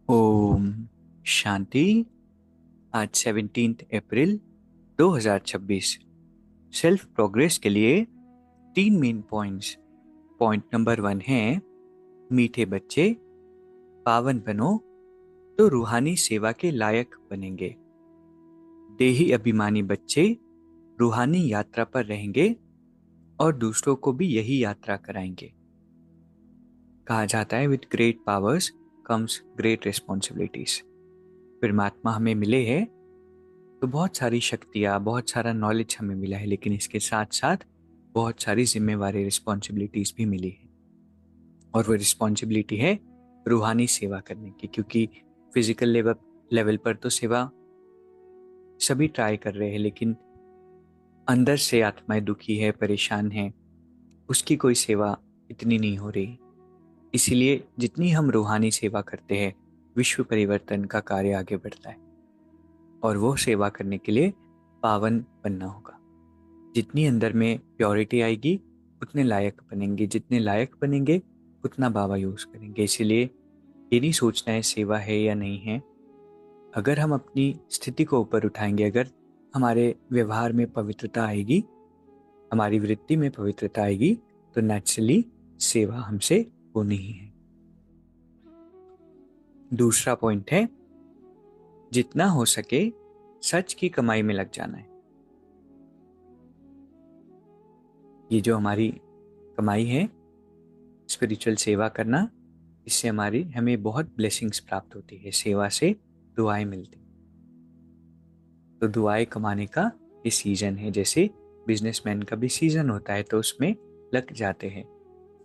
ओम शांति। आज 17 अप्रैल 2026। Self progress के लिए 3 मेन पॉइंट्स। पॉइंट नंबर 1 है मीठे बच्चे पावन बनो तो रूहानी सेवा के लायक बनेंगे। देही अभिमानी बच्चे रूहानी यात्रा पर रहेंगे और दूसरों को भी यही यात्रा कराएंगे। कहा जाता है with great powers comes great responsibilities. परमात्मा हमें मिले हैं तो बहुत सारी शक्तियाँ, बहुत सारा नॉलेज हमें मिला है, लेकिन इसके साथ साथ बहुत सारी जिम्मेवारी, रिस्पॉन्सिबिलिटीज भी मिली है। और वो रिस्पॉन्सिबिलिटी है रूहानी सेवा करने की, क्योंकि फिजिकल लेवल पर तो सेवा सभी ट्राई कर रहे हैं, लेकिन अंदर से आत्माएं दुखी है, परेशान है, उसकी कोई सेवा इतनी नहीं हो रही। इसीलिए जितनी हम रूहानी सेवा करते हैं, विश्व परिवर्तन का कार्य आगे बढ़ता है। और वो सेवा करने के लिए पावन बनना होगा। जितनी अंदर में प्योरिटी आएगी उतने लायक बनेंगे, जितने लायक बनेंगे उतना बाबा यूज करेंगे। इसीलिए ये नहीं सोचना है सेवा है या नहीं है। अगर हम अपनी स्थिति को ऊपर उठाएंगे, अगर हमारे व्यवहार में पवित्रता आएगी, हमारी वृत्ति में पवित्रता आएगी, तो नेचुरली सेवा हमसे होनी ही है। दूसरा पॉइंट है जितना हो सके सच की कमाई में लग जाना है। ये जो हमारी कमाई है, स्पिरिचुअल सेवा करना, इससे हमें बहुत ब्लेसिंग्स प्राप्त होती है। सेवा से दुआएं मिलती, तो दुआएं कमाने का ये सीजन है। जैसे बिजनेसमैन का भी सीजन होता है, तो उसमें लग जाते हैं।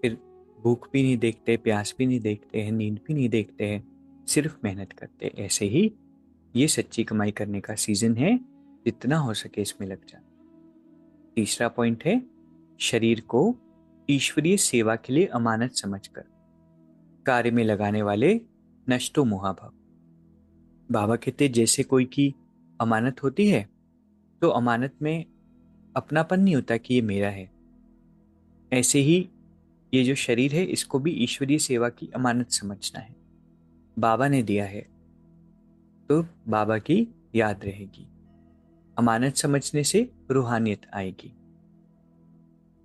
फिर भूख भी नहीं देखते, प्यास भी नहीं देखते हैं, नींद भी नहीं देखते हैं, सिर्फ मेहनत करते हैं। ऐसे ही ये सच्ची कमाई करने का सीजन है, जितना हो सके इसमें लग जाए। तीसरा पॉइंट है शरीर को ईश्वरीय सेवा के लिए अमानत समझकर कार्य में लगाने वाले नष्टो मोहाभाव। बाबा कहते जैसे कोई की अमानत होती है, तो अमानत में अपनापन नहीं होता कि ये मेरा है। ऐसे ही ये जो शरीर है, इसको भी ईश्वरीय सेवा की अमानत समझना है। बाबा ने दिया है तो बाबा की याद रहेगी। अमानत समझने से रूहानियत आएगी।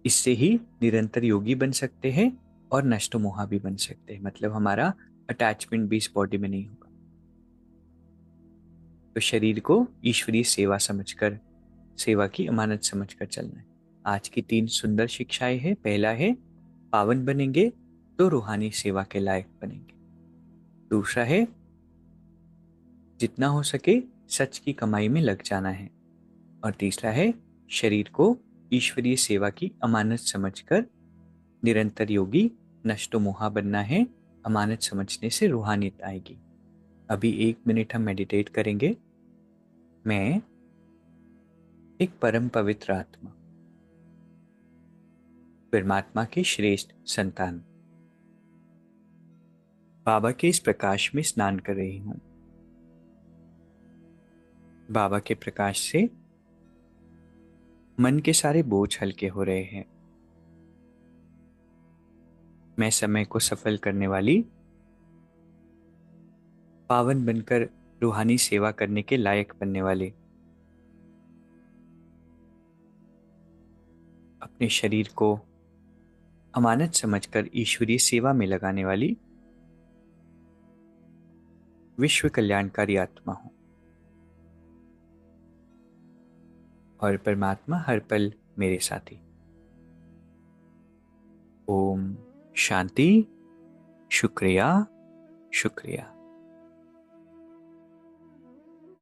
इससे ही निरंतर योगी बन सकते हैं और नष्ट मोहा भी बन सकते हैं। मतलब हमारा अटैचमेंट भी इस बॉडी में नहीं होगा। तो शरीर को ईश्वरीय सेवा समझकर, सेवा की अमानत समझकर चलना है। आज की 3 सुंदर शिक्षाएं हैं। पहला है पावन बनेंगे तो रूहानी सेवा के लायक बनेंगे। दूसरा है जितना हो सके सच की कमाई में लग जाना है। और तीसरा है शरीर को ईश्वरीय सेवा की अमानत समझकर निरंतर योगी नष्टो मोहा बनना है। अमानत समझने से रूहानियत आएगी। अभी 1 मिनट हम मेडिटेट करेंगे। मैं एक परम पवित्र आत्मा, परमात्मा की श्रेष्ठ संतान, बाबा के इस प्रकाश में स्नान कर रही हूं। बाबा के प्रकाश से मन के सारे बोझ हल्के हो रहे हैं। मैं समय को सफल करने वाली, पावन बनकर रूहानी सेवा करने के लायक बनने वाले, अपने शरीर को अमानत समझकर ईश्वरीय सेवा में लगाने वाली विश्व कल्याणकारी आत्मा हूं। और परमात्मा हर पल मेरे साथी। ओम शांति। शुक्रिया, शुक्रिया।